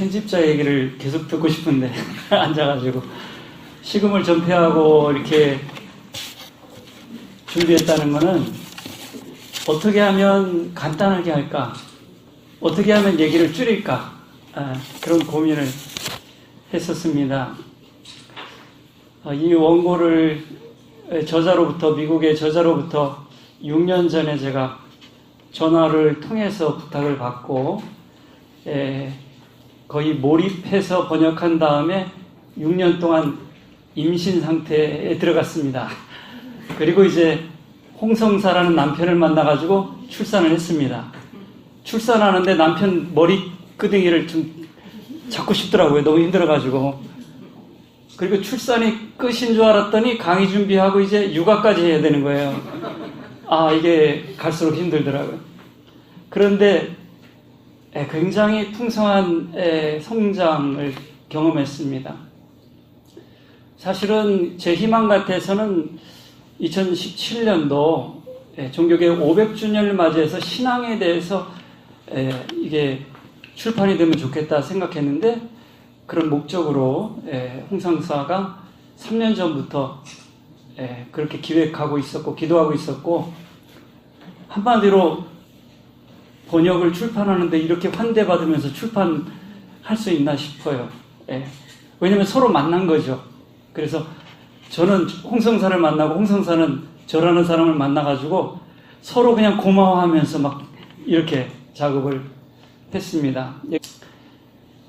편집자 얘기를 계속 듣고 싶은데 앉아가지고 식음을 전폐하고 이렇게 준비했다는 것은 어떻게 하면 간단하게 할까? 어떻게 하면 얘기를 줄일까? 그런 고민을 했었습니다. 이 원고를 미국의 저자로부터 6년 전에 제가 전화를 통해서 부탁을 받고 거의 몰입해서 번역한 다음에 6년 동안 임신 상태에 들어갔습니다. 그리고 이제 홍성사라는 남편을 만나가지고 출산을 했습니다. 출산하는데 남편 머리끄댕이를 좀 잡고 싶더라고요. 너무 힘들어가지고. 그리고 출산이 끝인 줄 알았더니 강의 준비하고 이제 육아까지 해야 되는 거예요. 이게 갈수록 힘들더라고요. 그런데 굉장히 풍성한 성장을 경험했습니다. 사실은 제 희망 같아서는 2017년도 종교개혁 500주년을 맞이해서 신앙에 대해서 이게 출판이 되면 좋겠다 생각했는데 그런 목적으로 홍성사가 3년 전부터 그렇게 기획하고 있었고 기도하고 있었고 한마디로 번역을 출판하는데 이렇게 환대받으면서 출판할 수 있나 싶어요. 왜냐면 서로 만난 거죠. 그래서 저는 홍성사를 만나고 홍성사는 저라는 사람을 만나가지고 서로 그냥 고마워하면서 막 이렇게 작업을 했습니다.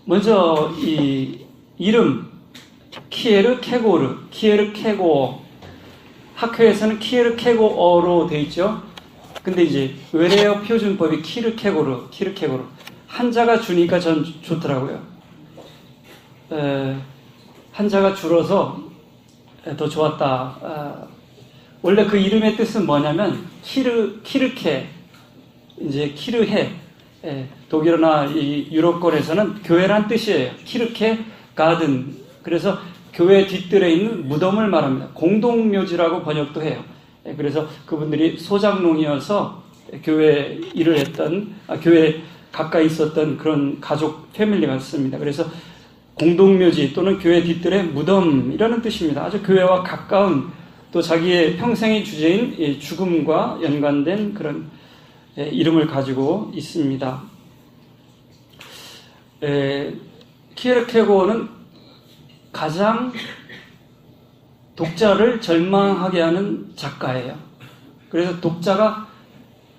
먼저 이 이름 키에르케고어 학회에서는 키에르케고어로 돼 있죠. 근데 이제 외래어 표준법이 키르케고르 한자가 주니까 전 좋더라고요. 한자가 줄어서 더 좋았다. 원래 그 이름의 뜻은 뭐냐면 키르케 이제 키르해 독일어나 이 유럽권에서는 교회란 뜻이에요. 키르케 가든. 그래서 교회 뒤뜰에 있는 무덤을 말합니다. 공동묘지라고 번역도 해요. 그래서 그분들이 소장농이어서 교회 일을 했던 교회 가까이 있었던 그런 가족 패밀리 같습니다. 그래서 공동묘지 또는 교회 뒤뜰의 무덤이라는 뜻입니다. 아주 교회와 가까운 또 자기의 평생의 주제인 죽음과 연관된 그런 이름을 가지고 있습니다. 키에르케고어는 가장 독자를 절망하게 하는 작가예요. 그래서 독자가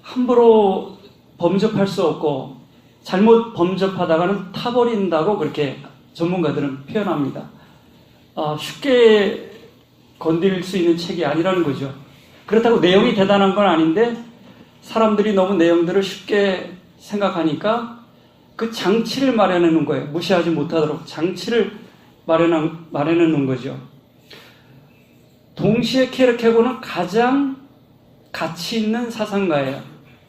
함부로 범접할 수 없고 잘못 범접하다가는 타버린다고 그렇게 전문가들은 표현합니다. 쉽게 건드릴 수 있는 책이 아니라는 거죠. 그렇다고 내용이 대단한 건 아닌데 사람들이 너무 내용들을 쉽게 생각하니까 그 장치를 마련해 놓은 거예요. 무시하지 못하도록 장치를 마련해 놓은 거죠. 동시에 키에르케고는 가장 가치 있는 사상가예요.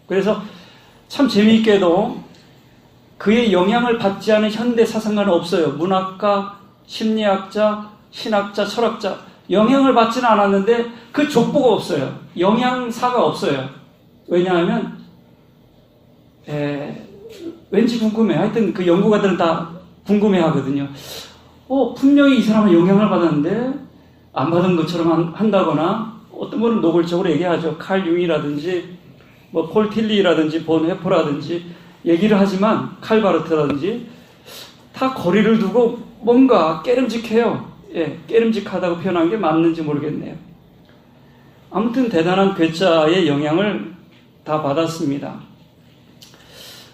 그래서 참 재미있게도 그의 영향을 받지 않은 현대 사상가는 없어요. 문학가, 심리학자, 신학자, 철학자 영향을 받지는 않았는데 그 족보가 없어요. 영양사가 없어요. 왜냐하면 왠지 궁금해. 하여튼 그 연구가들은 다 궁금해 하거든요. 분명히 이 사람은 영향을 받았는데 안 받은 것처럼 한다거나 어떤 분은 노골적으로 얘기하죠. 칼 융이라든지 폴 틸리라든지 본 회포라든지 얘기를 하지만 칼바르트라든지 다 거리를 두고 뭔가 깨름직해요. 깨름직하다고 표현한 게 맞는지 모르겠네요. 아무튼 대단한 괴짜의 영향을 다 받았습니다.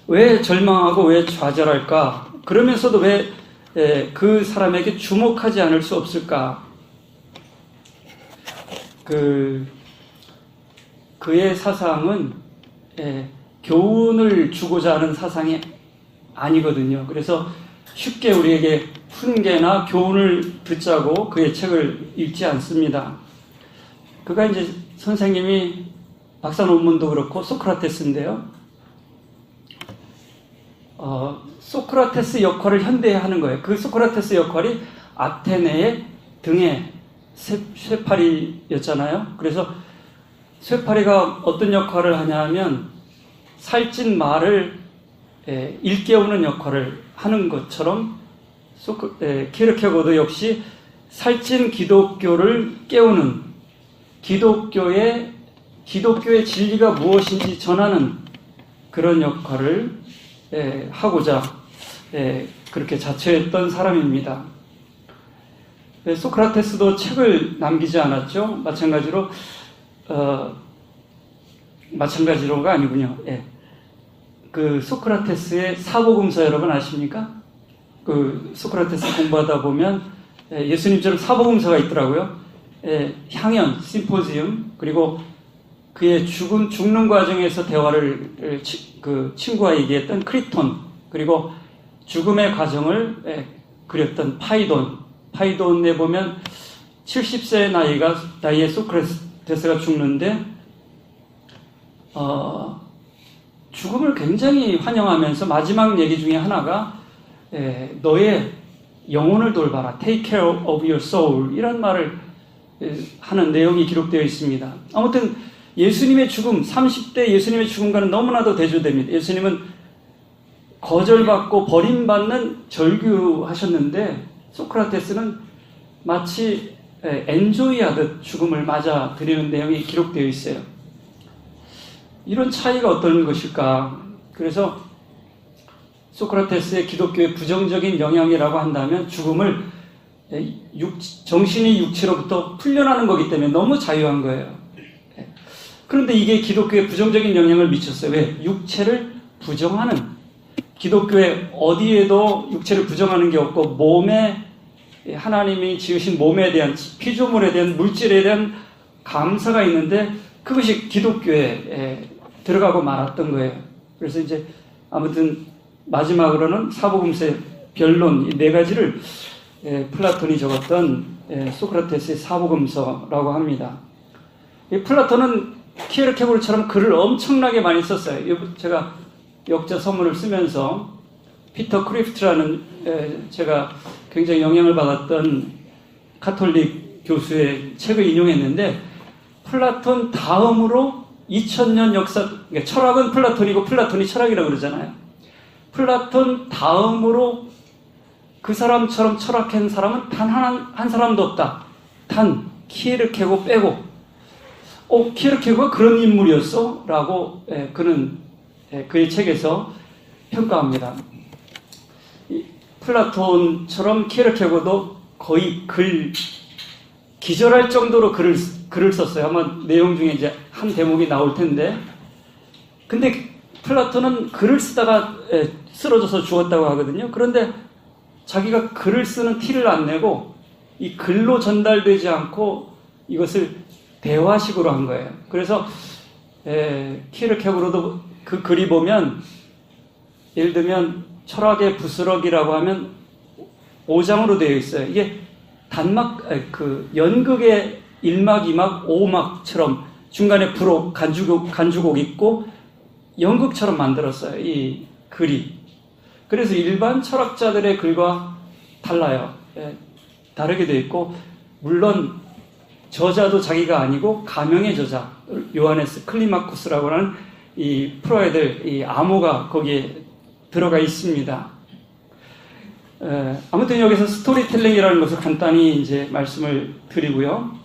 왜 절망하고 왜 좌절할까? 그러면서도 왜 그 사람에게 주목하지 않을 수 없을까? 그의 사상은 교훈을 주고자 하는 사상이 아니거든요. 그래서 쉽게 우리에게 훈계나 교훈을 듣자고 그의 책을 읽지 않습니다. 그가 이제 선생님이 박사 논문도 그렇고 소크라테스인데요. 소크라테스 역할을 현대에 하는 거예요. 그 소크라테스 역할이 아테네의 등에 쇠파리였잖아요. 그래서 쇠파리가 어떤 역할을 하냐면 살찐 말을 일깨우는 역할을 하는 것처럼 키르케고르 역시 살찐 기독교를 깨우는 기독교의 진리가 무엇인지 전하는 그런 역할을 하고자 그렇게 자처했던 사람입니다. 소크라테스도 책을 남기지 않았죠. 마찬가지로가 아니군요. 그 소크라테스의 사복음서 여러분 아십니까? 그 소크라테스 공부하다 보면 예수님처럼 사복음서가 있더라고요. 향연, 심포지움, 그리고 그의 죽는 과정에서 대화를 그 친구와 얘기했던 크리톤, 그리고 죽음의 과정을 그렸던 파이돈에 보면 70세의 나이에 소크라테스가 죽는데 죽음을 굉장히 환영하면서 마지막 얘기 중에 하나가 너의 영혼을 돌봐라, take care of your soul, 이런 말을 하는 내용이 기록되어 있습니다. 아무튼 예수님의 죽음, 30대 예수님의 죽음과는 너무나도 대조됩니다. 예수님은 거절받고 버림받는 절규하셨는데 소크라테스는 마치 엔조이하듯 죽음을 맞아들이는 내용이 기록되어 있어요. 이런 차이가 어떤 것일까? 그래서 소크라테스의 기독교의 부정적인 영향이라고 한다면 죽음을 정신이 육체로부터 풀려나는 거기 때문에 너무 자유한 거예요. 그런데 이게 기독교에 부정적인 영향을 미쳤어요. 왜? 육체를 부정하는, 기독교에 어디에도 육체를 부정하는 게 없고 몸에, 하나님이 지으신 몸에 대한, 피조물에 대한, 물질에 대한 감사가 있는데 그것이 기독교에 들어가고 말았던 거예요. 그래서 이제 아무튼 마지막으로는 사복음서의 변론, 이 네 가지를 플라톤이 적었던 소크라테스의 사복음서라고 합니다. 이 플라톤은 키에르케고르처럼 글을 엄청나게 많이 썼어요. 제가 역자 서문을 쓰면서 피터 크리프트라는 제가 굉장히 영향을 받았던 가톨릭 교수의 책을 인용했는데, 플라톤 다음으로 2000년 역사, 그러니까 철학은 플라톤이고 플라톤이 철학이라고 그러잖아요. 플라톤 다음으로 그 사람처럼 철학한 사람은 단 한 사람도 없다. 단 키에르케고 빼고. 키에르케고가 그런 인물이었어? 라고 그는 그의 책에서 평가합니다. 플라톤처럼 키에르케고도 거의 기절할 정도로 글을 썼어요. 아마 내용 중에 이제 한 대목이 나올 텐데. 근데 플라톤은 글을 쓰다가 쓰러져서 죽었다고 하거든요. 그런데 자기가 글을 쓰는 티를 안 내고 이 글로 전달되지 않고 이것을 대화식으로 한 거예요. 그래서 키에르케고르도 그 글이 보면, 예를 들면 철학의 부스러기라고 하면 5장으로 되어 있어요. 이게 연극의 1막, 2막, 5막처럼 중간에 부록, 간주곡 있고 연극처럼 만들었어요. 이 글이. 그래서 일반 철학자들의 글과 달라요. 다르게 되어 있고, 물론 저자도 자기가 아니고 가명의 저자 요하네스 클리마쿠스라고 하는 이 풀어야 될 이 암호가 거기에 들어가 있습니다. 아무튼 여기서 스토리텔링이라는 것을 간단히 이제 말씀을 드리고요.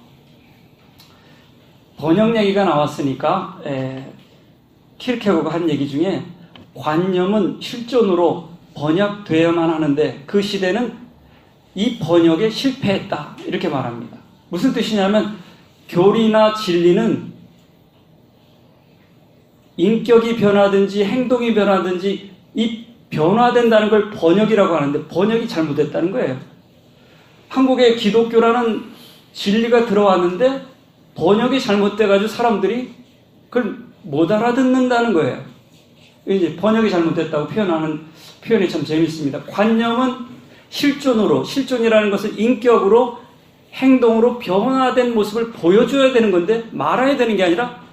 번역 얘기가 나왔으니까 키르케고르가 한 얘기 중에 관념은 실존으로 번역되어야만 하는데 그 시대는 이 번역에 실패했다, 이렇게 말합니다. 무슨 뜻이냐면 교리나 진리는 인격이 변하든지 행동이 변하든지 이 변화된다는 걸 번역이라고 하는데 번역이 잘못됐다는 거예요. 한국에 기독교라는 진리가 들어왔는데 번역이 잘못돼가지고 사람들이 그걸 못 알아듣는다는 거예요. 이제 번역이 잘못됐다고 표현하는 표현이 참 재밌습니다. 관념은 실존이라는 것은 인격으로, 행동으로 변화된 모습을 보여줘야 되는 건데 말아야 되는 게 아니라,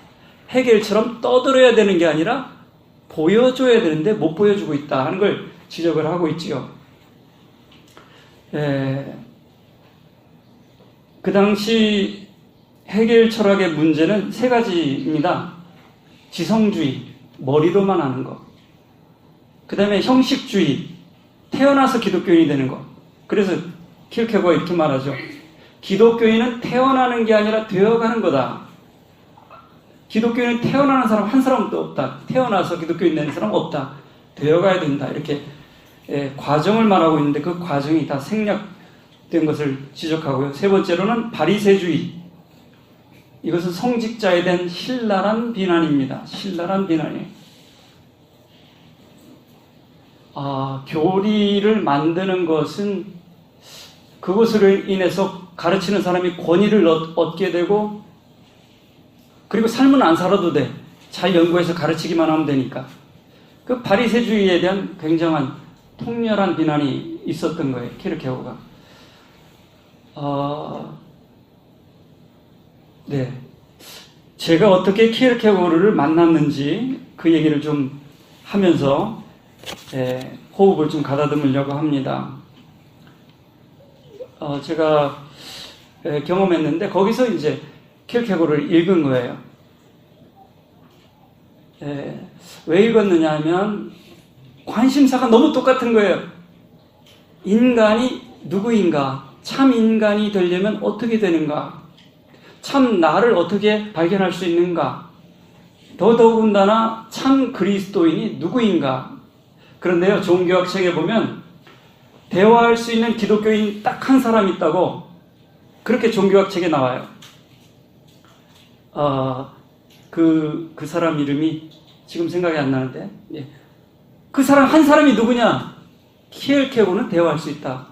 헤겔처럼 떠들어야 되는 게 아니라 보여줘야 되는데 못 보여주고 있다 하는 걸 지적을 하고 있지요. 그 당시 헤겔 철학의 문제는 세 가지입니다. 지성주의, 머리로만 아는 것. 그 다음에 형식주의, 태어나서 기독교인이 되는 것. 그래서 킬케고가 이렇게 말하죠. 기독교인은 태어나는 게 아니라 되어가는 거다. 기독교인은 태어나는 사람 한 사람도 없다. 태어나서 기독교인 되는 사람 없다. 되어가야 된다. 이렇게 과정을 말하고 있는데 그 과정이 다 생략된 것을 지적하고요. 세 번째로는 바리새주의. 이것은 성직자에 대한 신랄한 비난입니다. 신랄한 비난이에요. 교리를 만드는 것은 그것으로 인해서 가르치는 사람이 권위를 얻게 되고, 그리고 삶은 안 살아도 돼. 잘 연구해서 가르치기만 하면 되니까. 그 바리새주의에 대한 굉장한 통렬한 비난이 있었던 거예요. 킬케고가. 네. 제가 어떻게 킬케고를 만났는지 그 얘기를 좀 하면서 호흡을 좀 가다듬으려고 합니다. 제가 경험했는데 거기서 이제 킬케고를 읽은 거예요. 왜 읽었느냐 하면 관심사가 너무 똑같은 거예요. 인간이 누구인가? 참 인간이 되려면 어떻게 되는가? 참 나를 어떻게 발견할 수 있는가? 더더군다나 참 그리스도인이 누구인가? 그런데요, 종교학 책에 보면 대화할 수 있는 기독교인 딱 한 사람 있다고 그렇게 종교학 책에 나와요. 그 사람 이름이 지금 생각이 안 나는데, 그 사람 한 사람이 누구냐? 킬케고는 대화할 수 있다.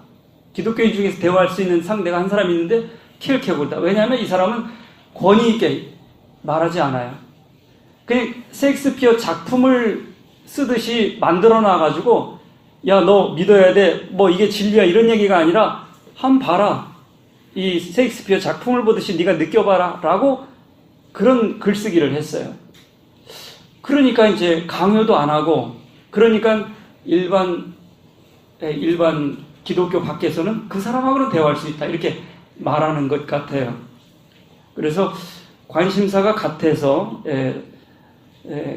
기독교인 중에서 대화할 수 있는 상대가 한 사람이 있는데 킬케고다. 왜냐하면 이 사람은 권위 있게 말하지 않아요. 그냥 셰익스피어 작품을 쓰듯이 만들어 놔가지고, 야, 너 믿어야 돼. 뭐 이게 진리야. 이런 얘기가 아니라, 한번 봐라. 이 셰익스피어 작품을 보듯이 네가 느껴봐라. 라고 그런 글쓰기를 했어요. 그러니까 이제 강요도 안 하고, 그러니까 일반 기독교 밖에서는 그 사람하고는 대화할 수 있다. 이렇게 말하는 것 같아요. 그래서 관심사가 같아서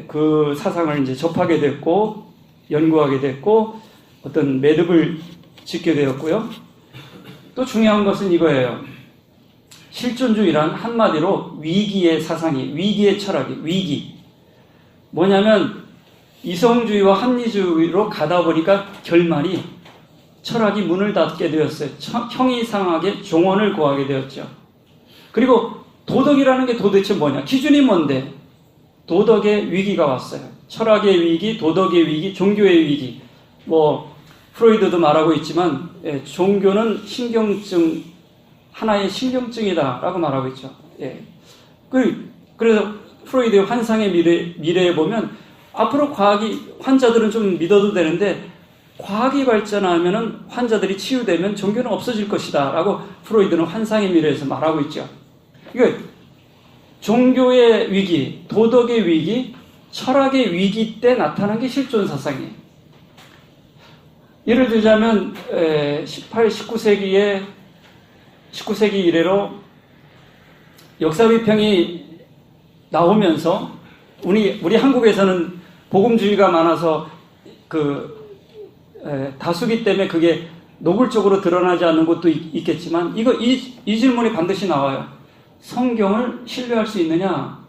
그 사상을 이제 접하게 됐고, 연구하게 됐고, 어떤 매듭을 짓게 되었고요. 또 중요한 것은 이거예요. 실존주의란 한마디로 위기의 사상이, 위기의 철학이, 위기. 뭐냐면 이성주의와 합리주의로 가다 보니까 결말이 철학이 문을 닫게 되었어요. 형이상하게 종언을 구하게 되었죠. 그리고 도덕이라는 게 도대체 뭐냐? 기준이 뭔데? 도덕의 위기가 왔어요. 철학의 위기, 도덕의 위기, 종교의 위기. 프로이드도 말하고 있지만, 종교는 하나의 신경증이다라고 말하고 있죠. 그래서 프로이드의 환상의 미래에 보면, 앞으로 환자들은 좀 믿어도 되는데, 과학이 발전하면은 환자들이 치유되면 종교는 없어질 것이다 라고 프로이드는 환상의 미래에서 말하고 있죠. 그러니까 종교의 위기, 도덕의 위기, 철학의 위기 때 나타난 게 실존사상이에요. 예를 들자면 19세기 이래로 역사비평이 나오면서 우리 한국에서는 복음주의가 많아서 다수기 때문에 그게 노골적으로 드러나지 않는 것도 있겠지만 이 질문이 반드시 나와요. 성경을 신뢰할 수 있느냐?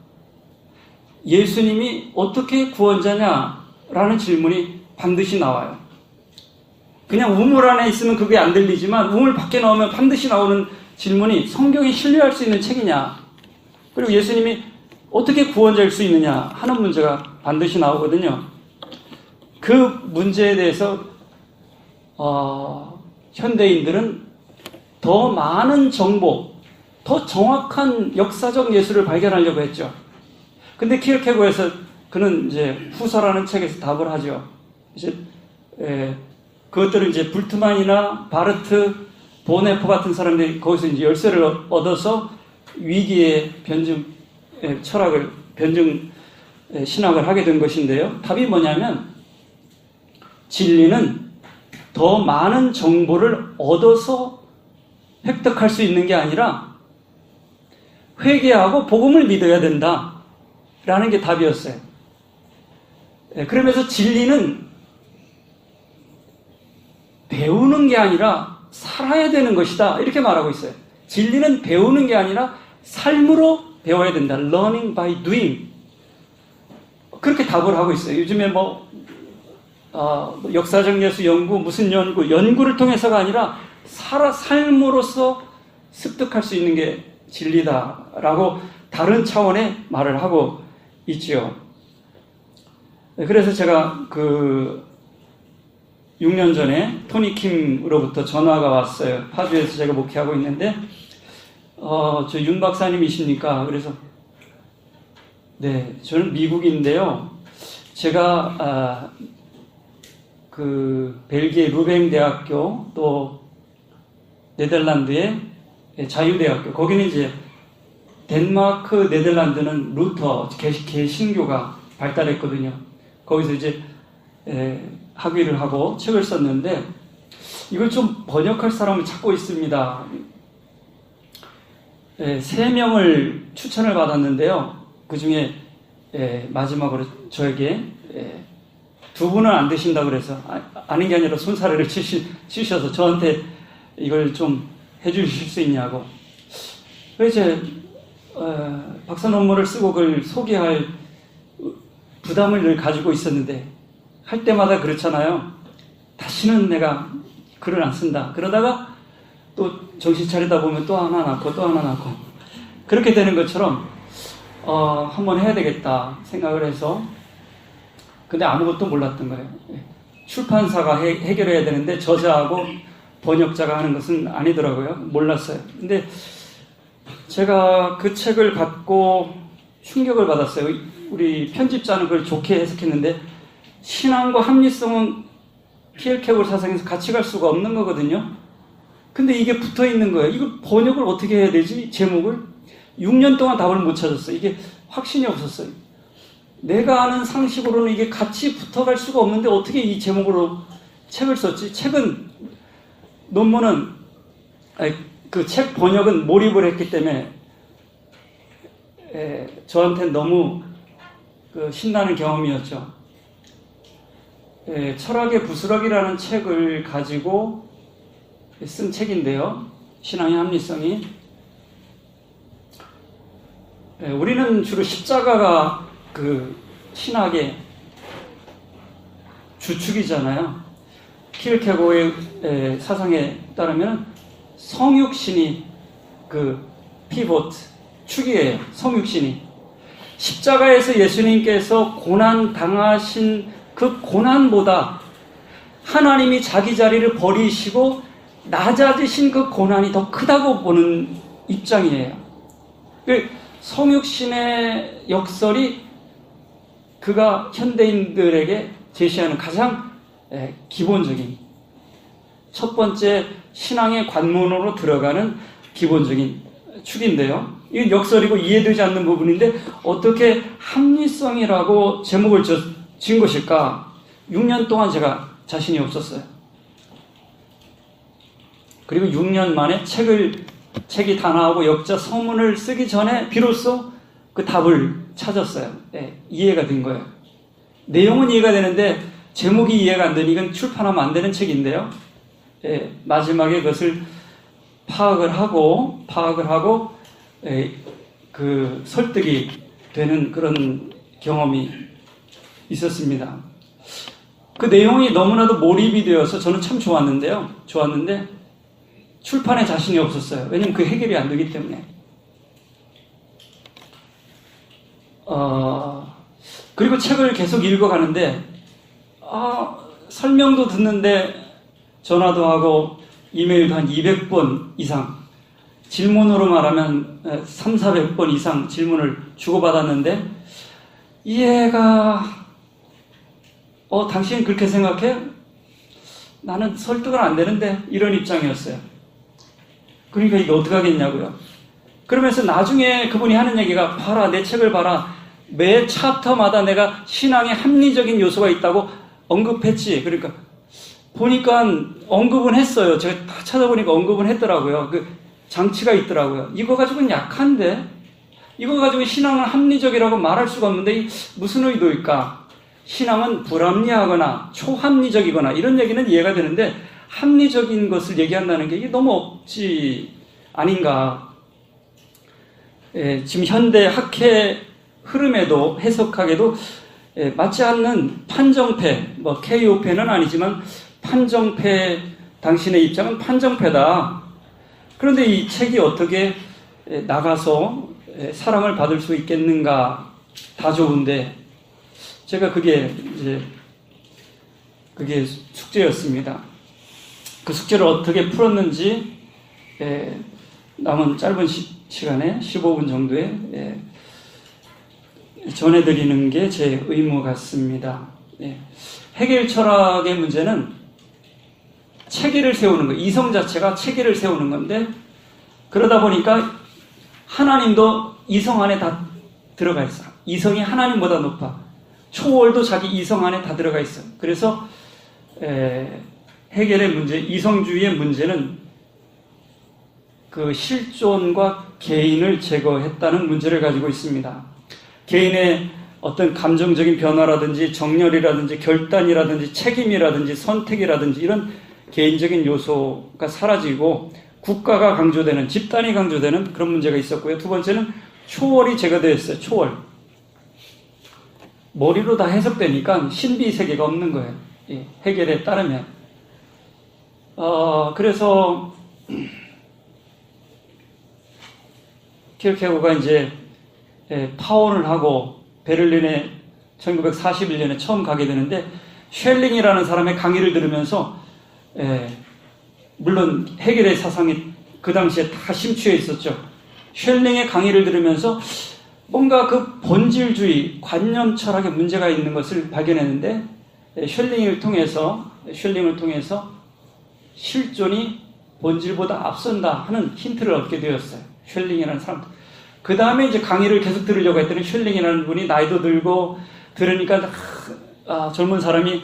예수님이 어떻게 구원자냐? 라는 질문이 반드시 나와요. 그냥 우물 안에 있으면 그게 안 들리지만 우물 밖에 나오면 반드시 나오는 질문이 성경이 신뢰할 수 있는 책이냐? 그리고 예수님이 어떻게 구원자일 수 있느냐? 하는 문제가 반드시 나오거든요. 그 문제에 대해서 현대인들은 더 많은 정보, 더 정확한 역사적 예술을 발견하려고 했죠. 근데 킬케고에서 그는 이제 후서라는 책에서 답을 하죠. 이제 그것들을 이제 불트만이나 바르트, 보네포 같은 사람들이 거기서 이제 열쇠를 얻어서 위기의 철학을 신학을 하게 된 것인데요. 답이 뭐냐면 진리는 더 많은 정보를 얻어서 획득할 수 있는 게 아니라 회개하고 복음을 믿어야 된다라는 게 답이었어요. 그러면서 진리는 배우는 게 아니라 살아야 되는 것이다. 이렇게 말하고 있어요. 진리는 배우는 게 아니라 삶으로 배워야 된다. Learning by doing. 그렇게 답을 하고 있어요. 요즘에 역사적 예수 연구, 무슨 연구를 통해서가 아니라 삶으로서 습득할 수 있는 게 진리다라고 다른 차원의 말을 하고 있지요. 그래서 제가 6년 전에 토니 킴으로부터 전화가 왔어요. 파주에서 제가 목회하고 있는데, 저 윤 박사님이십니까? 그래서, 네, 저는 미국인데요. 제가, 벨기에 루뱅 대학교, 또, 네덜란드의 자유대학교, 거기는 이제, 덴마크, 네덜란드는 루터, 개신교가 발달했거든요. 거기서 이제, 학위를 하고 책을 썼는데, 이걸 좀 번역할 사람을 찾고 있습니다. 3명을 추천을 받았는데요. 그 중에 마지막으로 저에게 2분은 안 되신다고 그래서, 아닌 게 아니라 손사래를 치셔서 저한테 이걸 좀 해주실 수 있냐고. 그래서 박사 논문을 쓰고 그걸 소개할 부담을 늘 가지고 있었는데, 할 때마다 그렇잖아요. 다시는 내가 글을 안 쓴다. 그러다가 또 정신 차리다 보면 또 하나 낳고 또 하나 낳고 그렇게 되는 것처럼 한번 해야 되겠다 생각을 해서, 근데 아무것도 몰랐던 거예요. 출판사가 해결해야 되는데 저자하고 번역자가 하는 것은 아니더라고요. 몰랐어요. 근데 제가 그 책을 갖고 충격을 받았어요. 우리 편집자는 그걸 좋게 해석했는데, 신앙과 합리성은 키엘케고르 사상에서 같이 갈 수가 없는 거거든요. 근데 이게 붙어 있는 거예요. 이걸 번역을 어떻게 해야 되지? 제목을? 6년 동안 답을 못 찾았어요. 이게 확신이 없었어요. 내가 아는 상식으로는 이게 같이 붙어갈 수가 없는데 어떻게 이 제목으로 책을 썼지? 논문은, 그 책 번역은 몰입을 했기 때문에 저한테는 너무 신나는 경험이었죠. 철학의 부스러기라는 책을 가지고 쓴 책인데요. 신앙의 합리성이. 우리는 주로 십자가가 그 신학의 주축이잖아요. 키르케고르의 사상에 따르면 성육신이 그 피보트, 축이에요. 성육신이. 십자가에서 예수님께서 고난 당하신 그 고난보다 하나님이 자기 자리를 버리시고 낮아지신 그 고난이 더 크다고 보는 입장이에요. 성육신의 역설이 그가 현대인들에게 제시하는 가장 기본적인, 첫 번째 신앙의 관문으로 들어가는 기본적인 축인데요. 이건 역설이고 이해되지 않는 부분인데 어떻게 합리성이라고 제목을 지은 것일까? 6년 동안 제가 자신이 없었어요. 그리고 6년 만에 책이 다 나오고 역자 서문을 쓰기 전에 비로소 그 답을 찾았어요. 이해가 된 거예요. 내용은 이해가 되는데 제목이 이해가 안 되니 이건 출판하면 안 되는 책인데요. 마지막에 그것을 파악을 하고 그 설득이 되는 그런 경험이 있었습니다. 그 내용이 너무나도 몰입이 되어서 저는 참 좋았는데 출판에 자신이 없었어요. 왜냐면 그 해결이 안 되기 때문에. 그리고 책을 계속 읽어가는데 설명도 듣는데 전화도 하고 이메일도 한 200번 이상, 질문으로 말하면 300~400번 이상 질문을 주고받았는데 이해가 당신 그렇게 생각해? 나는 설득은 안 되는데 이런 입장이었어요. 그러니까 이거 어떻게 하겠냐고요. 그러면서 나중에 그분이 하는 얘기가 봐라, 내 책을 봐라. 매 챕터마다 내가 신앙의 합리적인 요소가 있다고 언급했지. 그러니까 보니까 언급은 했어요. 제가 다 찾아보니까 언급은 했더라고요. 그 장치가 있더라고요. 이거 가지고는 약한데? 이거 가지고 신앙은 합리적이라고 말할 수가 없는데 무슨 의도일까? 신앙은 불합리하거나 초합리적이거나 이런 얘기는 이해가 되는데 합리적인 것을 얘기한다는 게 이게 너무 억지 아닌가. 지금 현대 학회 흐름에도 해석하게도 맞지 않는 판정패, 뭐 KO패는 아니지만 판정패, 당신의 입장은 판정패다. 그런데 이 책이 어떻게 나가서 사랑을 받을 수 있겠는가? 다 좋은데 제가 그게 숙제였습니다. 그 숙제를 어떻게 풀었는지 남은 짧은 시간에 15분 정도에 전해드리는 게 제 의무 같습니다. 해겔 철학의 문제는 체계를 세우는 거예요. 이성 자체가 체계를 세우는 건데 그러다 보니까 하나님도 이성 안에 다 들어가 있어. 이성이 하나님보다 높아. 초월도 자기 이성 안에 다 들어가 있어. 그래서 해겔의 문제, 이성주의의 문제는 그 실존과 개인을 제거했다는 문제를 가지고 있습니다. 개인의 어떤 감정적인 변화라든지 정열이라든지 결단이라든지 책임이라든지 선택이라든지 이런 개인적인 요소가 사라지고 국가가 강조되는, 집단이 강조되는 그런 문제가 있었고요. 두 번째는 초월이 제거되었어요. 초월. 머리로 다 해석되니까 신비 세계가 없는 거예요. 해겔에 따르면. 그래서 킬케고가 이제 파혼을 하고 베를린에 1941년에 처음 가게 되는데 쉘링이라는 사람의 강의를 들으면서 물론 해겔의 사상이 그 당시에 다 심취해 있었죠. 쉘링의 강의를 들으면서 뭔가 그 본질주의, 관념 철학에 문제가 있는 것을 발견했는데 쉘링을 통해서 실존이 본질보다 앞선다 하는 힌트를 얻게 되었어요. 쉘링이라는 사람. 그 다음에 이제 강의를 계속 들으려고 했더니 쉘링이라는 분이 나이도 들고 들으니까 젊은 사람이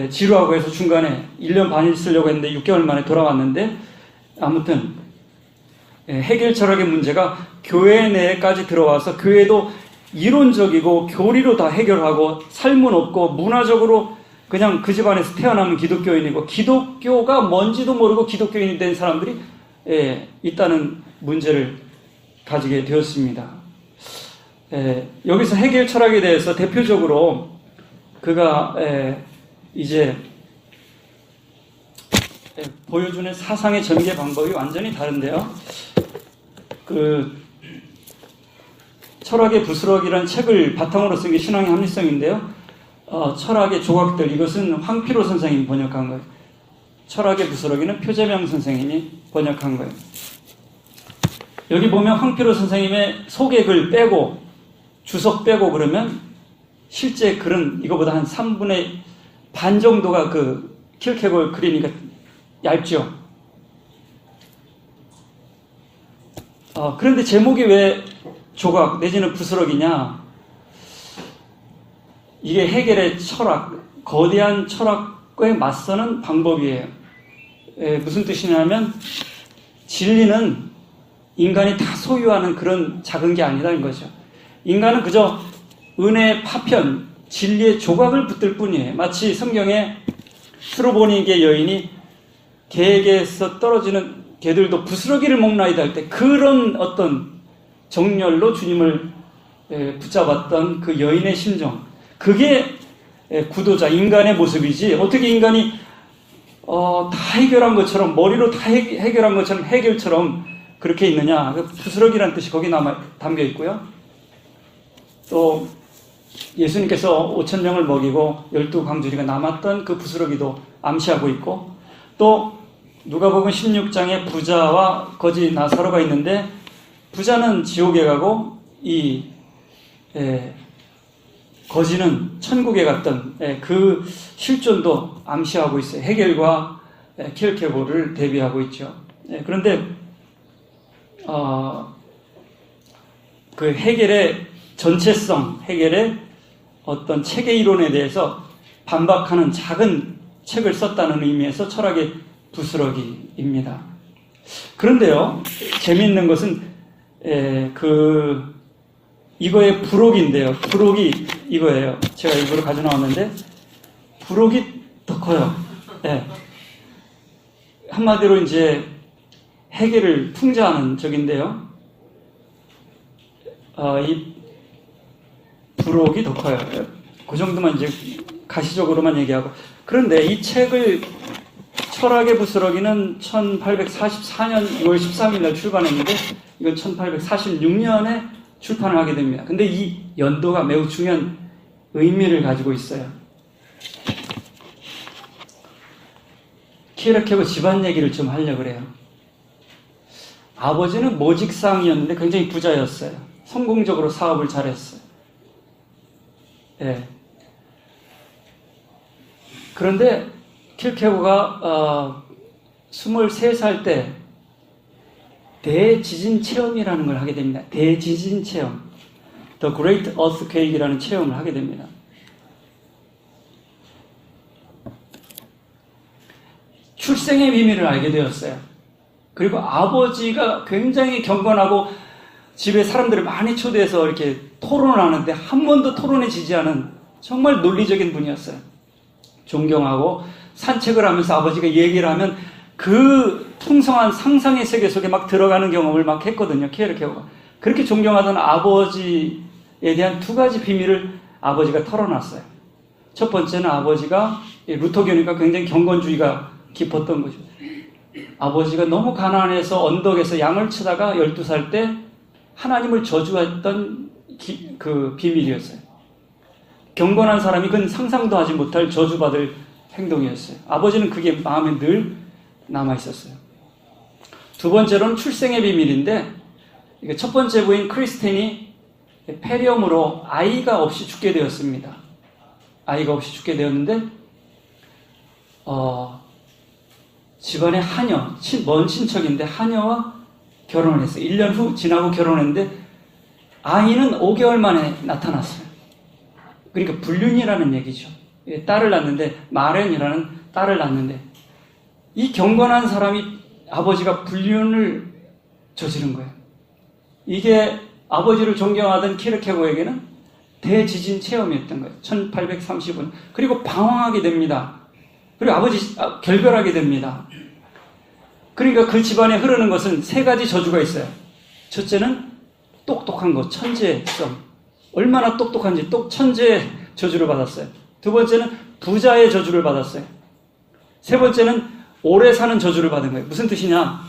지루하고 해서 중간에 1년 반 있으려고 했는데 6개월 만에 돌아왔는데 아무튼 해겔 철학의 문제가 교회 내까지 들어와서 교회도 이론적이고 교리로 다 해결하고 삶은 없고 문화적으로 그냥 그 집안에서 태어나면 기독교인이고 기독교가 뭔지도 모르고 기독교인이 된 사람들이 있다는 문제를 가지게 되었습니다. 여기서 해겔 철학에 대해서 대표적으로 그가 이제 보여주는 사상의 전개 방법이 완전히 다른데요. 그 철학의 부스러기라는 책을 바탕으로 쓴 게 신앙의 합리성인데요. 철학의 조각들, 이것은 황피로 선생님이 번역한 거예요. 철학의 부스러기는 표재명 선생님이 번역한 거예요. 여기 보면 황피로 선생님의 소개글 빼고 주석 빼고 그러면 실제 글은 이거보다 한 3분의 반 정도가 그 킬케고를 그리니까 얇죠. 그런데 제목이 왜 조각 내지는 부스러기냐? 이게 해겔의 철학, 거대한 철학에 맞서는 방법이에요. 무슨 뜻이냐면 진리는 인간이 다 소유하는 그런 작은 게 아니라는 거죠. 인간은 그저 은혜의 파편, 진리의 조각을 붙들 뿐이에요. 마치 성경에 스로보니게 여인이 개에게서 떨어지는 개들도 부스러기를 먹나이다 할 때 그런 어떤 정열로 주님을 붙잡았던 그 여인의 심정, 그게 구도자, 인간의 모습이지 어떻게 인간이 다 해결한 것처럼, 머리로 다 해결한 것처럼 해결처럼 그렇게 있느냐. 부스러기라는 뜻이 거기 담겨 있고요. 또 예수님께서 5,000명을 먹이고 12광주리가 남았던 그 부스러기도 암시하고 있고, 또 누가복음 16장에 부자와 거지 나사로가 있는데 부자는 지옥에 가고 이 거지는 천국에 갔던 그 실존도 암시하고 있어요. 해겔과 킬케고를 대비하고 있죠. 그런데 그 해겔의 전체성, 해겔의 어떤 체계 이론에 대해서 반박하는 작은 책을 썼다는 의미에서 철학의 부스러기입니다. 그런데요, 재미있는 것은 이거의 부록인데요. 부록이 이거예요. 제가 일부러 가져나왔는데 부록이 더 커요. 한마디로 이제 해겔을 풍자하는 적인데요. 이 부록이 더 커요. 그 정도만 이제 가시적으로만 얘기하고. 그런데 이 책을 철학의 부스러기는 1844년 2월 13일 날 출간했는데 이건 1846년에 출판을 하게 됩니다. 근데 이 연도가 매우 중요한 의미를 가지고 있어요. 키에르케고 집안 얘기를 좀 하려고 그래요. 아버지는 모직상이었는데 굉장히 부자였어요. 성공적으로 사업을 잘했어요. 예. 그런데 키에르케고가 23살 때 대지진 체험이라는 걸 하게 됩니다. 대지진 체험. The Great Earthquake이라는 체험을 하게 됩니다. 출생의 비밀을 알게 되었어요. 그리고 아버지가 굉장히 경건하고 집에 사람들을 많이 초대해서 이렇게 토론을 하는데 한 번도 토론에 지지 않은 정말 논리적인 분이었어요. 존경하고 산책을 하면서 아버지가 얘기를 하면 그 풍성한 상상의 세계 속에 막 들어가는 경험을 막 했거든요. 키에르케고가. 그렇게 존경하던 아버지에 대한 두 가지 비밀을 아버지가 털어놨어요. 첫 번째는 아버지가 루터교니까 굉장히 경건주의가 깊었던 거죠. 아버지가 너무 가난해서 언덕에서 양을 치다가 12살 때 하나님을 저주했던 그 비밀이었어요. 경건한 사람이 그건 상상도 하지 못할 저주받을 행동이었어요. 아버지는 그게 마음에 늘 남아있었어요. 두 번째로는 출생의 비밀인데 첫 번째 부인 크리스틴이 폐렴으로 아이가 없이 죽게 되었습니다. 아이가 없이 죽게 되었는데 집안에 하녀, 먼 친척인데 하녀와 결혼을 했어요. 1년 후 지나고 결혼했는데 아이는 5개월 만에 나타났어요. 그러니까 불륜이라는 얘기죠. 딸을 낳는데 마렌이라는 딸을 낳는데 이 경건한 사람이 아버지가 불륜을 저지른 거예요. 이게 아버지를 존경하던 키르케고에게는 대지진 체험이었던 거예요. 1835년. 그리고 방황하게 됩니다. 그리고 아버지 결별하게 됩니다. 그러니까 그 집안에 흐르는 것은 세 가지 저주가 있어요. 첫째는 똑똑한 것, 천재성. 얼마나 똑똑한지 천재의 저주를 받았어요. 두 번째는 부자의 저주를 받았어요. 세 번째는 오래 사는 저주를 받은 거예요. 무슨 뜻이냐?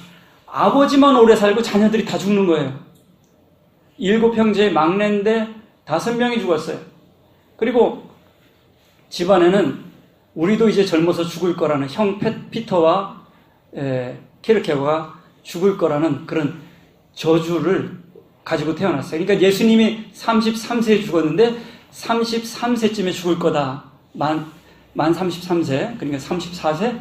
아버지만 오래 살고 자녀들이 다 죽는 거예요. 7형제의 막내인데 5명이 죽었어요. 그리고 집안에는 우리도 이제 젊어서 죽을 거라는 형 피터와 키르케고가 죽을 거라는 그런 저주를 가지고 태어났어요. 그러니까 예수님이 33세에 죽었는데 33세쯤에 죽을 거다. 만 33세, 그러니까 34세?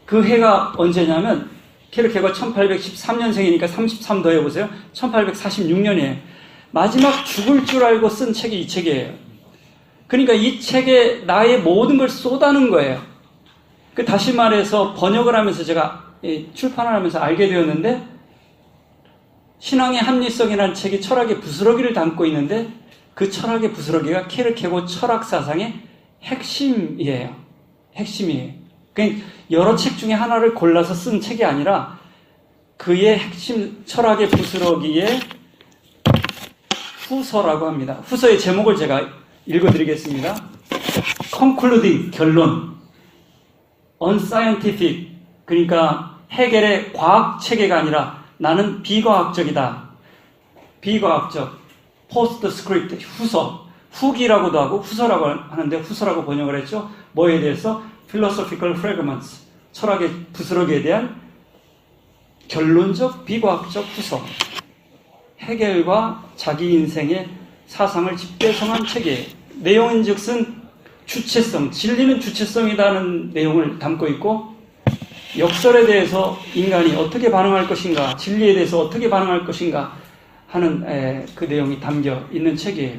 그 해가 언제냐면 키르케고가 1813년생이니까 33 더해보세요. 1846년이에요. 마지막 죽을 줄 알고 쓴 책이 이 책이에요. 그러니까 이 책에 나의 모든 걸 쏟아는 거예요. 다시 말해서 번역을 하면서 제가 출판을 하면서 알게 되었는데 신앙의 합리성이라는 책이 철학의 부스러기를 담고 있는데 그 철학의 부스러기가 키르케고 철학사상의 핵심이에요. 핵심이에요. 그러니까 여러 책 중에 하나를 골라서 쓴 책이 아니라 그의 핵심 철학의 부스러기의 후서라고 합니다. 후서의 제목을 제가 읽어드리겠습니다. Concluding, 결론. Unscientific, 그러니까 해겔의 과학 체계가 아니라 나는 비과학적이다. 비과학적. Postscript, 후서. 후기라고도 하고 후서라고 하는데 후서라고 번역을 했죠. 뭐에 대해서? Philosophical Fragments, 철학의 부스러기에 대한 결론적 비과학적 후서. 해겔과 자기 인생의 사상을 집대성한 책이에요. 내용인즉슨 주체성, 진리는 주체성이라는 내용을 담고 있고 역설에 대해서 인간이 어떻게 반응할 것인가, 진리에 대해서 어떻게 반응할 것인가 하는 그 내용이 담겨 있는 책이에요.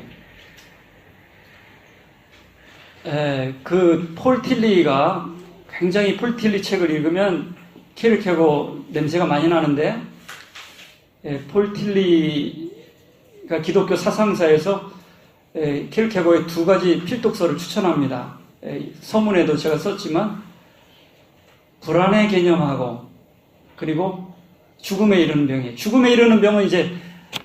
그 폴 틸리가 굉장히 폴 틸리 책을 읽으면 키르케고 냄새가 많이 나는데 폴 틸리가 기독교 사상사에서 키르케고의 두 가지 필독서를 추천합니다. 서문에도 제가 썼지만 불안의 개념하고 그리고 죽음에 이르는 병이에요. 죽음에 이르는 병은 이제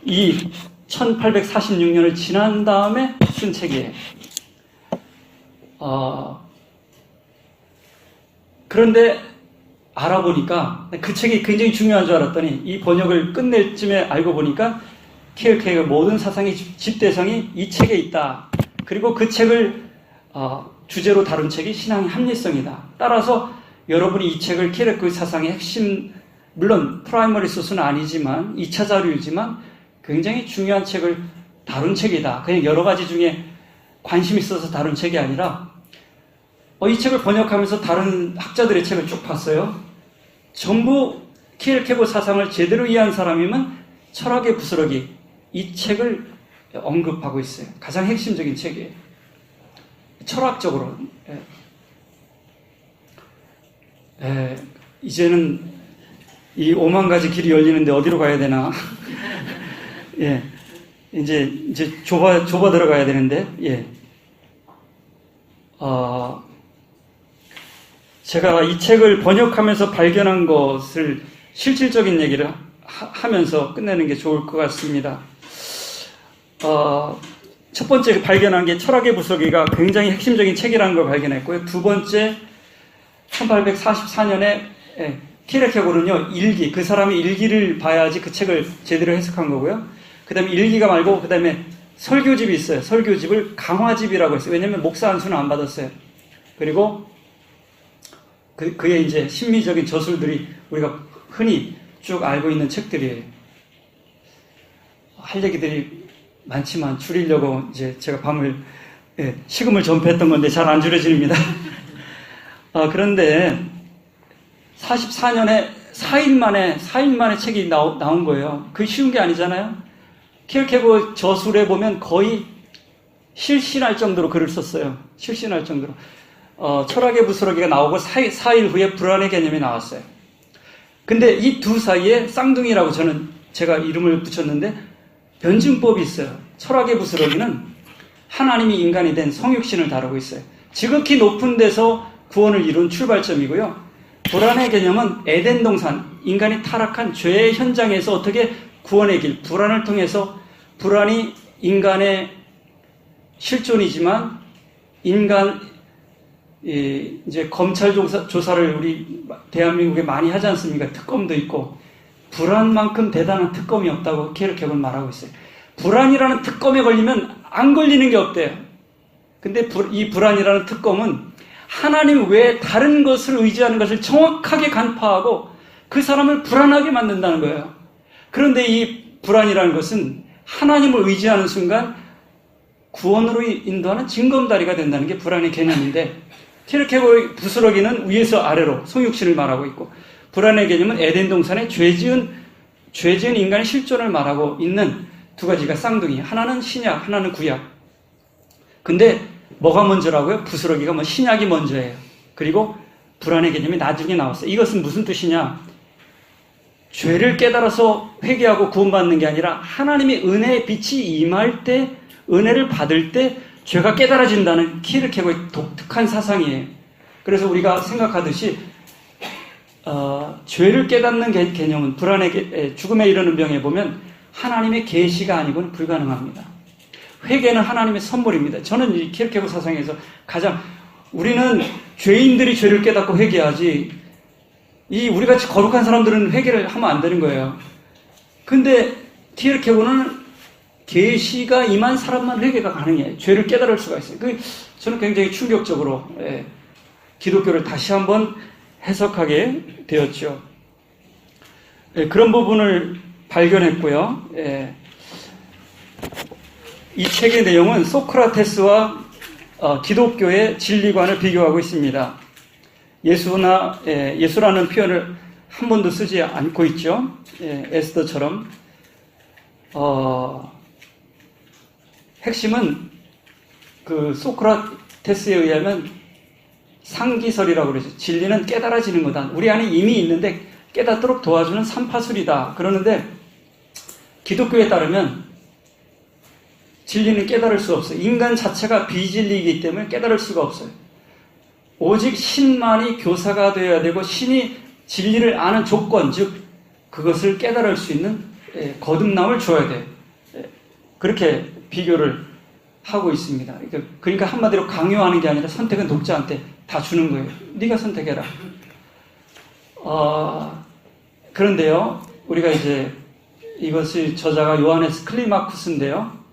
이 1846년을 지난 다음에 쓴 책이에요. 그런데 알아보니까 그 책이 굉장히 중요한 줄 알았더니 이 번역을 끝낼 쯤에 알고 보니까 키르케고르의 모든 사상의 집대성이 이 책에 있다. 그리고 그 책을 주제로 다룬 책이 신앙의 합리성이다. 따라서 여러분이 이 책을 키르케고르 사상의 핵심, 물론 프라이머리 소스는 아니지만 2차 자료이지만 굉장히 중요한 책을 다룬 책이다. 그냥 여러 가지 중에 관심 있어서 다룬 책이 아니라 이 책을 번역하면서 다른 학자들의 책을 쭉 봤어요. 전부 키르케고르 사상을 제대로 이해한 사람이면 철학의 부스러기 이 책을 언급하고 있어요. 가장 핵심적인 책이에요. 철학적으로. 이제는 이 5만 가지 길이 열리는데 어디로 가야 되나? 예. 이제 좁아 들어가야 되는데, 예. 제가 이 책을 번역하면서 발견한 것을 실질적인 얘기를 하면서 끝내는 게 좋을 것 같습니다. 첫 번째 발견한 게 철학의 부서기가 굉장히 핵심적인 책이라는 걸 발견했고요. 두 번째, 1844년에 키르케고르는요, 일기, 그 사람의 일기를 봐야지 그 책을 제대로 해석한 거고요. 그 다음에 일기가 말고, 그 다음에 설교집이 있어요. 설교집을 강화집이라고 했어요. 왜냐면 목사 안수는 안 받았어요. 그리고 그의 이제 심미적인 저술들이 우리가 흔히 쭉 알고 있는 책들이에요. 할 얘기들이 많지만 줄이려고 이제 제가 밤을, 식음을 전폐했던 건데 잘 안 줄여집니다. 그런데 44년에 4일 만에 책이 나온 거예요. 그게 쉬운 게 아니잖아요. 키르케고르 저술에 보면 거의 실신할 정도로 글을 썼어요. 실신할 정도로. 철학의 부스러기가 나오고 4일 후에 불안의 개념이 나왔어요. 근데 이 두 사이에 쌍둥이라고 제가 이름을 붙였는데 변증법이 있어요. 철학의 부스러기는 하나님이 인간이 된 성육신을 다루고 있어요. 지극히 높은 데서 구원을 이룬 출발점이고요. 불안의 개념은 에덴 동산, 인간이 타락한 죄의 현장에서 어떻게 구원의 길, 불안을 통해서 불안이 인간의 실존이지만 이제 검찰 조사를 우리 대한민국에 많이 하지 않습니까? 특검도 있고 불안만큼 대단한 특검이 없다고 키르케고르는 말하고 있어요. 불안이라는 특검에 걸리면 안 걸리는 게 없대요. 근데 이 불안이라는 특검은 하나님 외에 다른 것을 의지하는 것을 정확하게 간파하고 그 사람을 불안하게 만든다는 거예요. 그런데 이 불안이라는 것은 하나님을 의지하는 순간 구원으로 인도하는 징검다리가 된다는 게 불안의 개념인데 키르케고르의 부스러기는 위에서 아래로 성육신을 말하고 있고 불안의 개념은 에덴 동산의 죄 지은 인간의 실존을 말하고 있는 두 가지가 쌍둥이. 하나는 신약, 하나는 구약. 근데 뭐가 먼저라고요? 부스러기가 신약이 먼저예요. 그리고 불안의 개념이 나중에 나왔어요. 이것은 무슨 뜻이냐? 죄를 깨달아서 회개하고 구원받는 게 아니라 하나님의 은혜의 빛이 임할 때, 은혜를 받을 때 죄가 깨달아진다는 키르케고르의 독특한 사상이에요. 그래서 우리가 생각하듯이 죄를 깨닫는 개념은 죽음에 이르는 병에 보면 하나님의 계시가 아니고는 불가능합니다. 회개는 하나님의 선물입니다. 저는 이 키르케고르 사상에서 우리는 죄인들이 죄를 깨닫고 회개하지 우리같이 거룩한 사람들은 회개를 하면 안 되는 거예요. 근데 키르케고르는 계시가 임한 사람만 회개가 가능해요. 죄를 깨달을 수가 있어요. 저는 굉장히 충격적으로 기독교를 다시 한번 해석하게 되었죠. 그런 부분을 발견했고요. 이 책의 내용은 소크라테스와 기독교의 진리관을 비교하고 있습니다. 예수라는 표현을 한 번도 쓰지 않고 있죠. 에스더처럼. 핵심은 소크라테스에 의하면 상기설이라고 그러죠. 진리는 깨달아지는 거다. 우리 안에 이미 있는데 깨닫도록 도와주는 삼파술이다. 그러는데 기독교에 따르면 진리는 깨달을 수 없어요. 인간 자체가 비진리이기 때문에 깨달을 수가 없어요. 오직 신만이 교사가 되어야 되고 신이 진리를 아는 조건, 즉 그것을 깨달을 수 있는 거듭남을 줘야 돼. 그렇게 비교를 하고 있습니다. 그러니까 한마디로 강요하는 게 아니라 선택은 독자한테 다 주는 거예요. 네가 선택해라. 그런데요, 우리가 이제 이것이 저자가 요하네스 클리마쿠스인데요.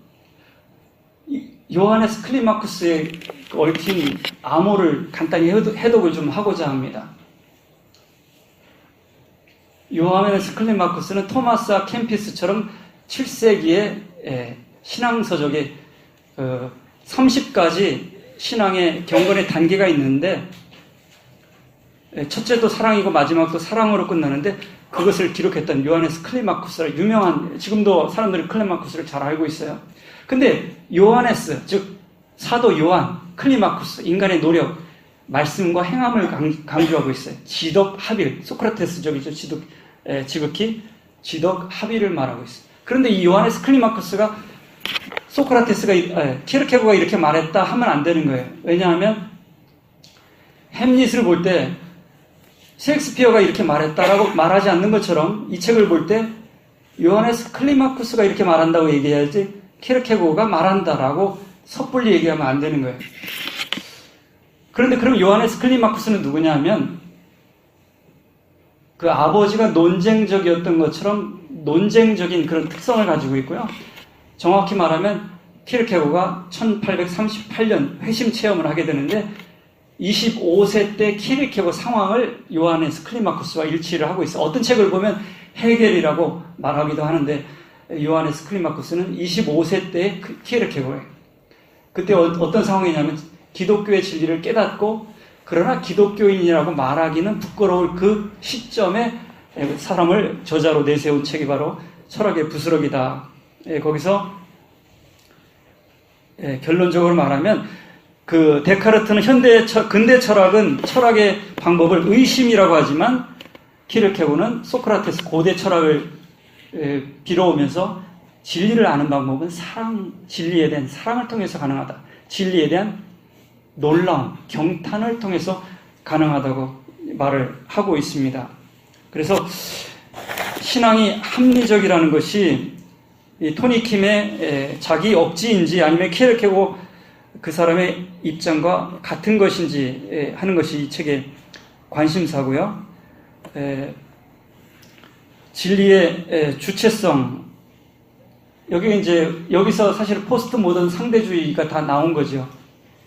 요하네스 클리마쿠스의 얽힌 암호를 간단히 해독을 좀 하고자 합니다. 요하네스 클리마쿠스는 토마스 캠피스처럼 7세기의 신앙서적에 30가지 신앙의 경건의 단계가 있는데, 첫째도 사랑이고 마지막도 사랑으로 끝나는데, 그것을 기록했던 요하네스 클리마쿠스라 유명한, 지금도 사람들이 클리마쿠스를 잘 알고 있어요. 근데 요하네스, 즉 사도 요한, 클리마쿠스, 인간의 노력, 말씀과 행함을 강조하고 있어요. 지덕 합일, 소크라테스적이죠. 지극히 지덕 합일을 말하고 있어요. 그런데 이 요하네스 클리마쿠스가 키르케고가 이렇게 말했다 하면 안 되는 거예요. 왜냐하면 햄릿을 볼 때 셰익스피어가 이렇게 말했다라고 말하지 않는 것처럼 이 책을 볼 때 요하네스 클리마쿠스가 이렇게 말한다고 얘기해야지 키르케고가 말한다라고 섣불리 얘기하면 안 되는 거예요. 그런데 그럼 요하네스 클리마쿠스는 누구냐 하면 그 아버지가 논쟁적이었던 것처럼 논쟁적인 그런 특성을 가지고 있고요. 정확히 말하면 키르케고가 1838년 회심 체험을 하게 되는데 25세 때 키르케고 상황을 요하네스 클리마쿠스와 일치를 하고 있어요. 어떤 책을 보면 헤겔이라고 말하기도 하는데 요하네스 클리마쿠스는 25세 때 키르케고예요. 그때 어떤 상황이냐면 기독교의 진리를 깨닫고 그러나 기독교인이라고 말하기는 부끄러울 그 시점에 사람을 저자로 내세운 책이 바로 철학의 부스러기다. 거기서 결론적으로 말하면 그 데카르트는 근대 철학은 철학의 방법을 의심이라고 하지만 키르케고는 소크라테스 고대 철학을 빌어오면서 진리를 아는 방법은 진리에 대한 사랑을 통해서 가능하다. 진리에 대한 놀라움, 경탄을 통해서 가능하다고 말을 하고 있습니다. 그래서 신앙이 합리적이라는 것이 이 토니 킴의 자기 억지인지 아니면 키르케고 그 사람의 입장과 같은 것인지 하는 것이 이 책의 관심사고요. 진리의 주체성, 여기서 사실 포스트 모던 상대주의가 다 나온 거죠.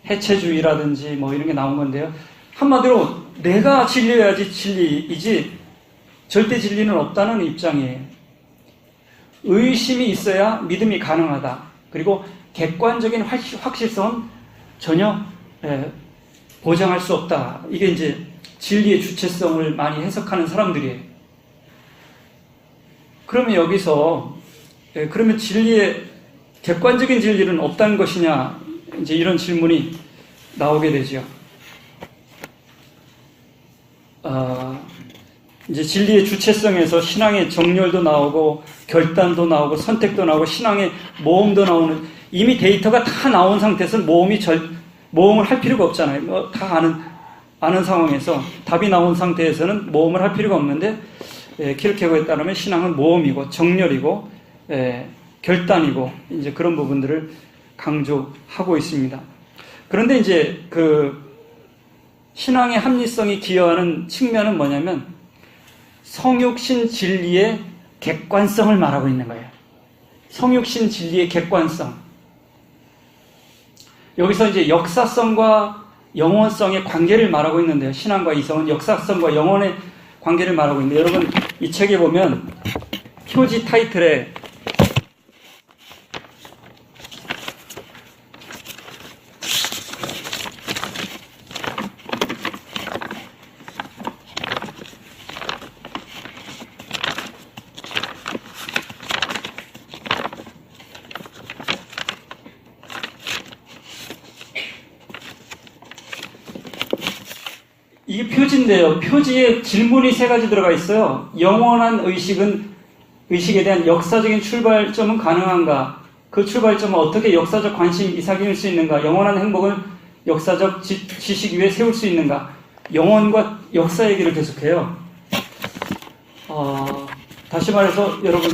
해체주의라든지 뭐 이런 게 나온 건데요. 한마디로 내가 진리여야지 진리이지 절대 진리는 없다는 입장이에요. 의심이 있어야 믿음이 가능하다. 그리고 객관적인 확실성은 전혀 보장할 수 없다. 이게 이제 진리의 주체성을 많이 해석하는 사람들이에요. 그러면 여기서 그러면 객관적인 진리는 없다는 것이냐, 이제 이런 질문이 나오게 되죠. 이제 진리의 주체성에서 신앙의 정렬도 나오고 결단도 나오고 선택도 나오고 신앙의 모험도 나오는, 이미 데이터가 다 나온 상태에서는 모험을 할 필요가 없잖아요. 다 아는 상황에서 답이 나온 상태에서는 모험을 할 필요가 없는데 키르케고에 따르면 신앙은 모험이고 정렬이고 결단이고 이제 그런 부분들을 강조하고 있습니다. 그런데 이제 그 신앙의 합리성이 기여하는 측면은 뭐냐면 성육신 진리의 객관성을 말하고 있는 거예요. 성육신 진리의 객관성. 여기서 이제 역사성과 영원성의 관계를 말하고 있는데요. 신앙과 이성은 역사성과 영원의 관계를 말하고 있는데, 여러분 이 책에 보면 표지 타이틀에 이게 표지인데요. 표지에 질문이 3가지 들어가 있어요. 영원한 의식에 대한 역사적인 출발점은 가능한가? 그 출발점은 어떻게 역사적 관심이 이삭일 수 있는가? 영원한 행복은 역사적 지식 위에 세울 수 있는가? 영혼과 역사 얘기를 계속해요. 다시 말해서 여러분,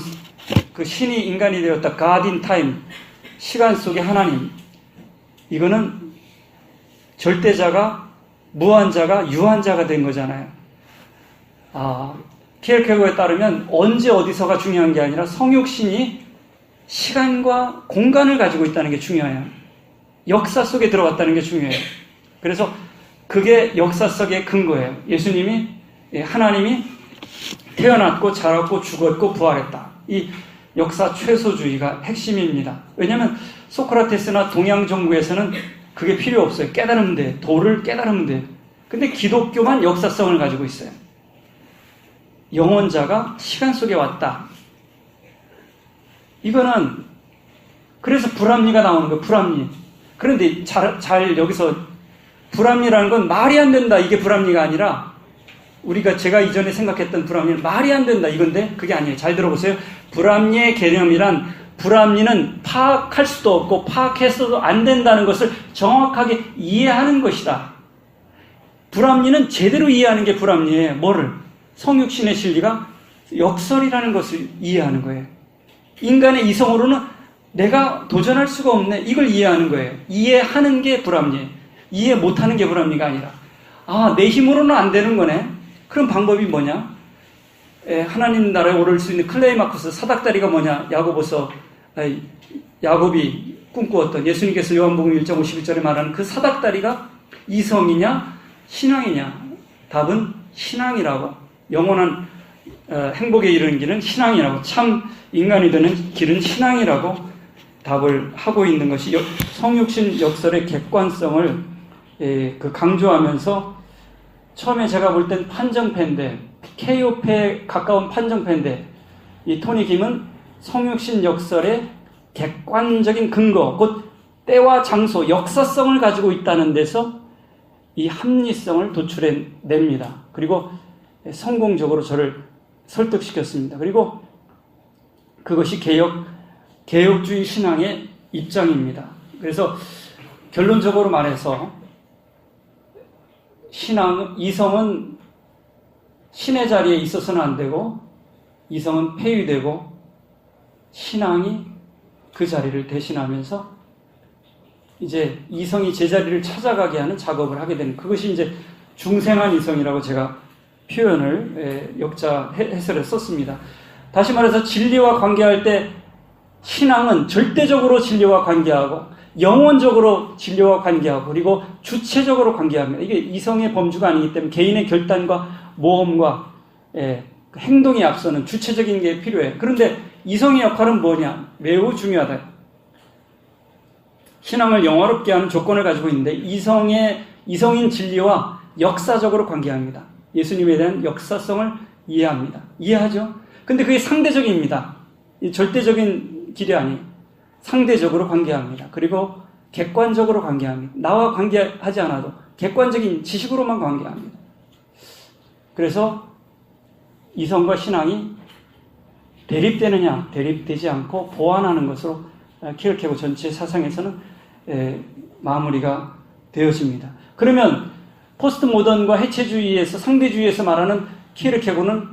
그 신이 인간이 되었다. God in time. 시간 속의 하나님. 이거는 절대자가 무한자가 유한자가 된 거잖아요. 키에르케고르에 따르면 언제 어디서가 중요한 게 아니라 성육신이 시간과 공간을 가지고 있다는 게 중요해요. 역사 속에 들어갔다는 게 중요해요. 그래서 그게 역사 속의 근거예요. 예수님이, 하나님이 태어났고 자랐고 죽었고 부활했다. 이 역사 최소주의가 핵심입니다. 왜냐하면 소크라테스나 동양 정부에서는 그게 필요 없어요. 깨달으면 돼. 도를 깨달으면 돼. 근데 기독교만 역사성을 가지고 있어요. 영원자가 시간 속에 왔다. 이거는 그래서 불합리가 나오는 거예요. 불합리. 그런데 잘 여기서 불합리라는 건 말이 안 된다. 이게 불합리가 아니라 제가 이전에 생각했던 불합리는 말이 안 된다. 이건데 그게 아니에요. 잘 들어보세요. 불합리의 개념이란 불합리는 파악할 수도 없고 파악해서도 안 된다는 것을 정확하게 이해하는 것이다. 불합리는 제대로 이해하는 게 불합리예요. 뭐를? 성육신의 진리가 역설이라는 것을 이해하는 거예요. 인간의 이성으로는 내가 도전할 수가 없네. 이걸 이해하는 거예요. 이해하는 게 불합리예요. 이해 못하는 게 불합리가 아니라 내 힘으로는 안 되는 거네. 그럼 방법이 뭐냐? 하나님 나라에 오를 수 있는 클레이마쿠스 사닥다리가 뭐냐? 야곱이 꿈꾸었던 예수님께서 요한복음 1장 51절에 말하는 그 사닥다리가 이성이냐 신앙이냐? 답은 신앙이라고. 영원한 행복에 이르는 길은 신앙이라고. 참 인간이 되는 길은 신앙이라고 답을 하고 있는 것이 성육신 역설의 객관성을 강조하면서 처음에 제가 볼 땐 판정패인데 케이오패에 가까운 판정패인데 이 토니 김은 성육신 역설의 객관적인 근거, 곧 때와 장소, 역사성을 가지고 있다는 데서 이 합리성을 도출해냅니다. 그리고 성공적으로 저를 설득시켰습니다. 그리고 그것이 개혁주의 신앙의 입장입니다. 그래서 결론적으로 말해서 이성은 신의 자리에 있어서는 안 되고 이성은 폐위되고 신앙이 그 자리를 대신하면서 이제 이성이 제자리를 찾아가게 하는 작업을 하게 되는, 그것이 이제 중생한 이성이라고 제가 표현을 역자 해설에 썼습니다. 다시 말해서 진리와 관계할 때 신앙은 절대적으로 진리와 관계하고 영원적으로 진리와 관계하고 그리고 주체적으로 관계합니다. 이게 이성의 범주가 아니기 때문에 개인의 결단과 모험과 행동이 앞서는 주체적인 게 필요해요. 그런데 이성의 역할은 뭐냐? 매우 중요하다. 신앙을 영화롭게 하는 조건을 가지고 있는데 이성인 진리와 역사적으로 관계합니다. 예수님에 대한 역사성을 이해합니다. 이해하죠? 근데 그게 상대적입니다. 절대적인 길이 아니에요. 상대적으로 관계합니다. 그리고 객관적으로 관계합니다. 나와 관계하지 않아도 객관적인 지식으로만 관계합니다. 그래서 이성과 신앙이 대립되느냐? 대립되지 않고 보완하는 것으로 키에르케고르 전체 사상에서는 마무리가 되어집니다. 그러면 포스트 모던과 해체주의에서 상대주의에서 말하는 키에르케고르는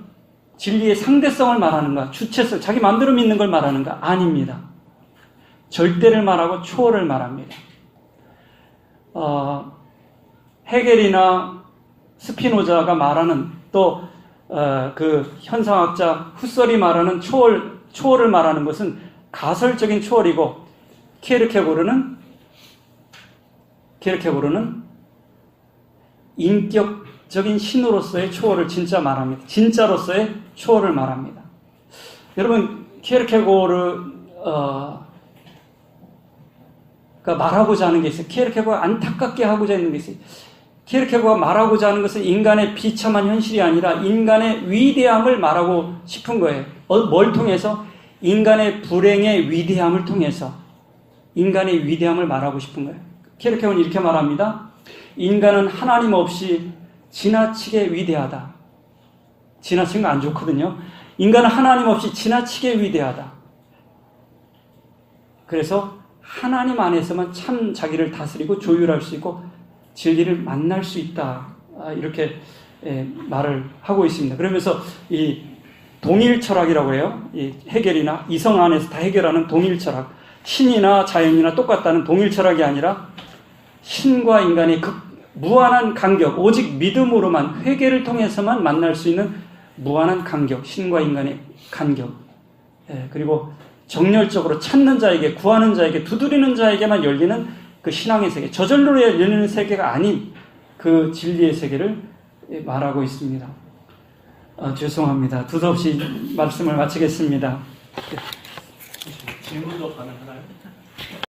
진리의 상대성을 말하는가? 주체성, 자기 마음대로 믿는 걸 말하는가? 아닙니다. 절대를 말하고 초월을 말합니다. 헤겔이나 스피노자가 말하는 또 그 현상학자 후설이 말하는 초월을 말하는 것은 가설적인 초월이고 키에르케고르는 인격적인 신으로서의 초월을 진짜 말합니다. 진짜로서의 초월을 말합니다. 여러분, 키에르케고르가 말하고자 하는 게 있어요. 키에르케고르가 안타깝게 하고자 하는 게 있어요. 키에르케고르가 말하고자 하는 것은 인간의 비참한 현실이 아니라 인간의 위대함을 말하고 싶은 거예요. 뭘 통해서? 인간의 불행의 위대함을 통해서 인간의 위대함을 말하고 싶은 거예요. 키에르케고르는 이렇게 말합니다. 인간은 하나님 없이 지나치게 위대하다. 지나친 거 안 좋거든요. 인간은 하나님 없이 지나치게 위대하다. 그래서 하나님 안에서만 참 자기를 다스리고 조율할 수 있고 진리를 만날 수 있다. 이렇게 말을 하고 있습니다. 그러면서 이 동일 철학이라고 해요. 이 해결이나 이성 안에서 다 해결하는 동일 철학. 신이나 자연이나 똑같다는 동일 철학이 아니라 신과 인간의 무한한 간격, 오직 믿음으로만 회개를 통해서만 만날 수 있는 무한한 간격, 신과 인간의 간격. 그리고 정열적으로 찾는 자에게, 구하는 자에게, 두드리는 자에게만 열리는 그 신앙의 세계, 저절로 열리는 세계가 아닌 그 진리의 세계를 말하고 있습니다. 죄송합니다. 두서없이 말씀을 마치겠습니다. 질문도 가능하나요?